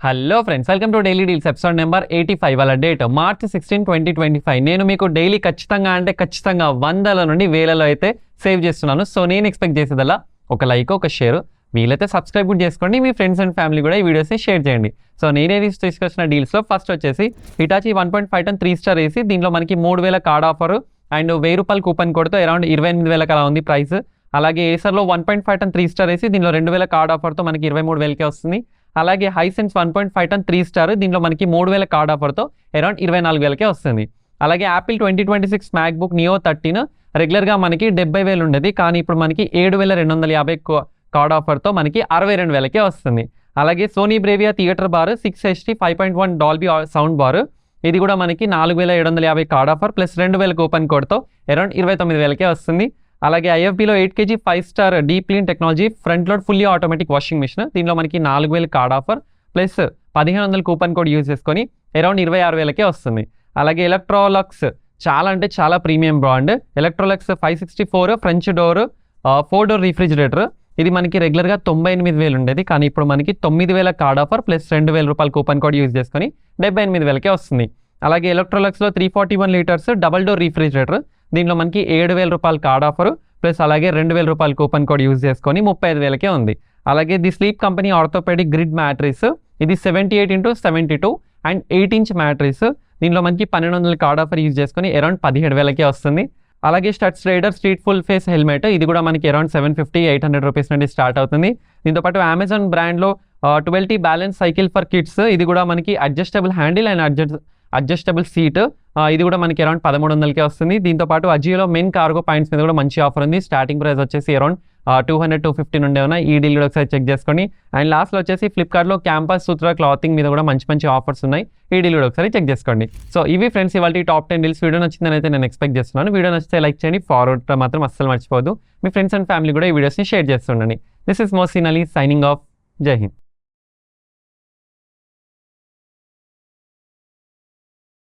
Hello friends, welcome to daily deals episode number 85. వాళ్ళ date March 16, 2025. నేను మీకు daily ఖచ్చితంగా వందల నుండి వేలలో అయితే సేవ్ చేస్తున్నాను. సో నేను ఎక్స్పెక్ట్ చేసేదల్లా ఒక లైక్, ఒక షేర్, వీలైతే సబ్స్క్రైబ్ కూడా చేసుకోండి. మీ ఫ్రెండ్స్ అండ్ ఫ్యామిలీ కూడా ఈ వీడియోస్ని షేర్ చేయండి. సో నేనేది తీసుకొచ్చిన డీల్స్లో ఫస్ట్ వచ్చేసి హిటాచీ 1.5 టన్ 3 స్టార్ ఏసీ. దీంట్లో మనకి 3000 కార్డ్ ఆఫర్ అండ్ 1000 రూపాయలు కూపన్ కోడ్తో అరౌండ్ 28,000 అలా ఉంది ప్రైస్. అలాగే ఏసర్లో 1.5 టన్ 3 స్టార్ ఏసీ, దీనిలో 2000 కార్డ్ ఆఫర్తో మనకి 23,000కే వస్తుంది. అలాగే హైసెన్స్ 1.5 టన్ 3 స్టార్, దీంట్లో మనకి 3000 కార్డ్ ఆఫర్తో అరౌండ్ 24,000కే వస్తుంది. అలాగే యాపిల్ 2026 మ్యాక్బుక్ నియో 13 రెగ్యులర్గా మనకి 70,000 ఉండేది, కానీ ఇప్పుడు మనకి 7,250 కార్డ్ ఆఫర్తో మనకి 62,000కే వస్తుంది. అలాగే Sony Bravia theatre bar 6HD 5.1 Dolby sound bar, ఇది కూడా మనకి 4,750 కార్డ్ ఆఫర్ ప్లస్ 2,000 కూపన్ కోడ్తో అరౌండ్ 29,000కే వస్తుంది. అలాగే ఐఎఫ్బీలో 8 kg 5 star deep clean technology front load fully automatic washing machine, దీనిలో మనకి 4,000 card offer plus 1,500 coupon code use చేసుకొని అరౌండ్ 26,000కే వస్తుంది. అలాగే ఎలక్ట్రోలక్స్ చాలా premium brand Electrolux 564 French door 4 door refrigerator, ఇది మనకి రెగ్యులర్గా 98,000 ఉండేది, కానీ ఇప్పుడు మనకి 9,000 కార్డ్ ఆఫర్ ప్లస్ 2,000 రూపాయలు కూపన్ కోడ్ యూజ్ చేసుకొని 78,000కే వస్తుంది. అలాగే ఎలక్ట్రోలక్స్లో 341 లీటర్స్ డబల్ డోర్ రిఫ్రిజిరేటర్, దీంట్లో మనకి 7,000 రూపాయలు కార్డ్ ఆఫర్ ప్లస్ అలాగే 2,000 రూపాయలు కూపన్ కోడ్ యూజ్ చేసుకొని 35,000కే ఉంది. అలాగే the sleep company orthopaedic grid mattress, ఇది 78x72 అండ్ 8 ఇంచ్ మ్యాట్రిస్, దీంట్లో మనకి 1,200 కార్డ్ ఆఫర్ యూజ్ చేసుకొని అరౌండ్ 17,000కే వస్తుంది. అలాగే Studds rider street full face helmet, ఇది కూడా మనకి అరౌండ్ 750-800 రూపీస్ నుండి స్టార్ట్ అవుతుంది. దీంతోపాటు అమెజాన్ బ్రాండ్లో 12T balance cycle for kids, ఇది కూడా మనకి adjustable handle and adjustable seat, ఇది కూడా మనకి అరౌండ్ 1,300కే వస్తుంది. దీంతోపాటు అజియోలో మెన్ కార్గో పాయింట్స్ మీద కూడా మంచి ఆఫర్ ఉంది. స్టార్టింగ్ ప్రైస్ వచ్చేసి అరౌండ్ 200-250 నుండి ఉన్నాయి. ఈ డీల్ కూడా ఒకసారి చెక్ చేసుకోండి. అండ్ లాస్ట్లో వచ్చేసి ఫ్లిప్కార్ట్లో క్యాంపస్ సూత్ర క్లాతింగ్ మీద కూడా మంచి ఆఫర్స్ ఉన్నాయి. ఈ డీల్ కూడా ఒకసారి చెక్ చేసుకోండి. సో ఇవి ఫ్రెండ్స్ ఇవాళ టాప్ 10 డీల్స్. వీడియో నచ్చిందని అయితే నేను ఎక్స్పెక్ట్ చేస్తున్నాను. వీడియో నచ్చితే లైక్ చేయండి, ఫార్వర్డ్ మాత్రం అస్సలు మర్చిపోదు. మీ ఫ్రెండ్స్ అండ్ ఫ్యామిలీ కూడా ఈ వీడియోస్ని షేర్ చేస్తుండండి. This is Mohsin Ali signing off. Jai Hind.